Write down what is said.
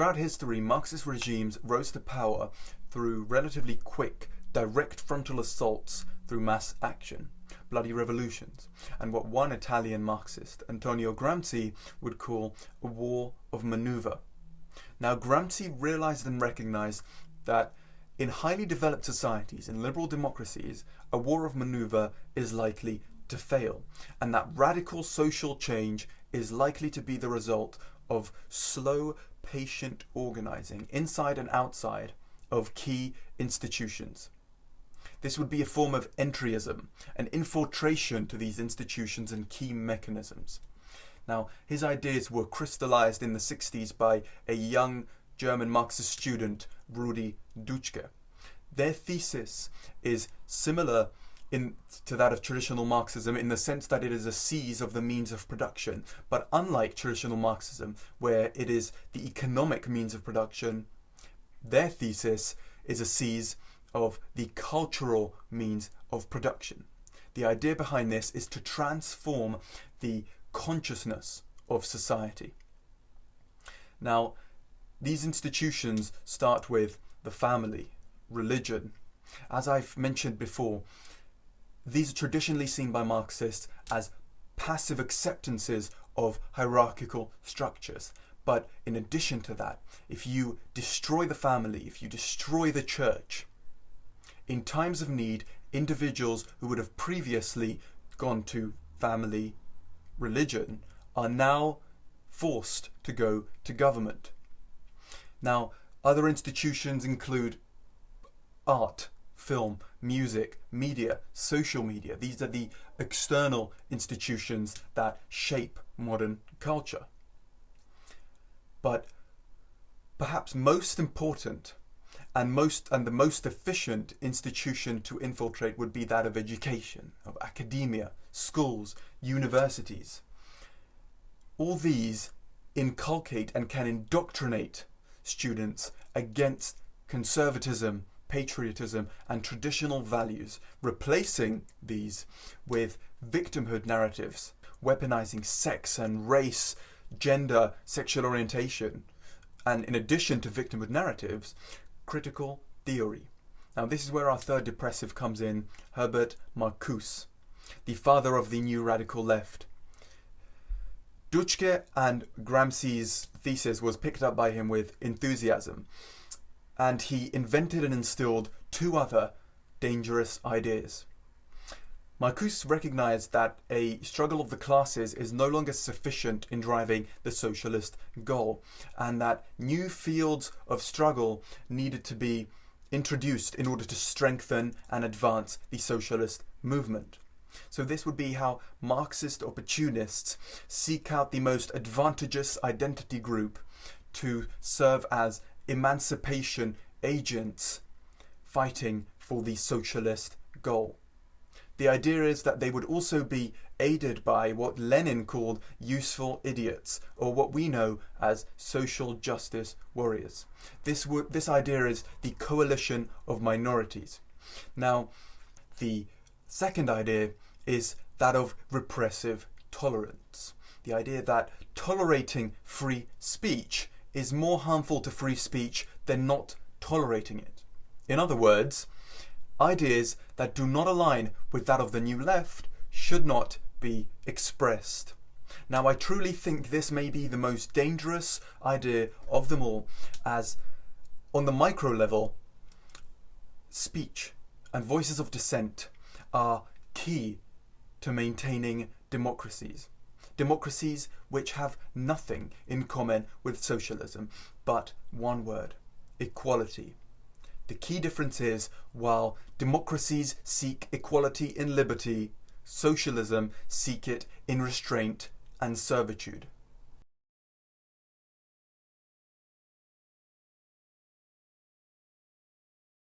Throughout history, Marxist regimes rose to power through relatively quick, direct frontal assaults through mass action, bloody revolutions, and what one Italian Marxist, Antonio Gramsci, would call a war of maneuver. Now, Gramsci realized and recognized that in highly developed societies, in liberal democracies, a war of maneuver is likely to fail, and that radical social change is likely to be the result of slow, patient organizing, inside and outside, of key institutions. This would be a form of entryism, an infiltration to these institutions and key mechanisms. Now, his ideas were crystallized in the 60s by a young German Marxist student, Rudi Dutschke. Their thesis is similar to that of traditional Marxism in the sense that it is a seize of the means of production, but unlike traditional Marxism, where it is the economic means of production, their thesis is a seize of the cultural means of production. The idea behind this is to transform the consciousness of society. Now, these institutions start with the family, religion. As I've mentioned before, these are traditionally seen by Marxists as passive acceptances of hierarchical structures. But in addition to that, if you destroy the family, if you destroy the church, in times of need, individuals who would have previously gone to family, religion, are now forced to go to government. Now, other institutions include art, film, music, media, social media. These are the external institutions that shape modern culture. But perhaps most important and the most efficient institution to infiltrate would be that of education, of academia, schools, universities. All these inculcate and can indoctrinate students against conservatism, patriotism, and traditional values, replacing these with victimhood narratives, weaponizing sex and race, gender, sexual orientation, and in addition to victimhood narratives, critical theory. Now, this is where our third depressive comes in, Herbert Marcuse, the father of the new radical left. Dutschke and Gramsci's thesis was picked up by him with enthusiasm, and he invented and instilled two other dangerous ideas. Marcuse recognized that a struggle of the classes is no longer sufficient in driving the socialist goal, and that new fields of struggle needed to be introduced in order to strengthen and advance the socialist movement. So this would be how Marxist opportunists seek out the most advantageous identity group to serve as emancipation agents fighting for the socialist goal. The idea is that they would also be aided by what Lenin called useful idiots, or what we know as social justice warriors. This idea is the coalition of minorities. Now, the second idea is that of repressive tolerance. The idea that tolerating free speech is more harmful to free speech than not tolerating it. In other words, ideas that do not align with that of the new left should not be expressed. Now, I truly think this may be the most dangerous idea of them all, as on the micro level, speech and voices of dissent are key to maintaining democracies. Democracies which have nothing in common with socialism, but one word: equality. The key difference is, while democracies seek equality in liberty, socialism seek it in restraint and servitude.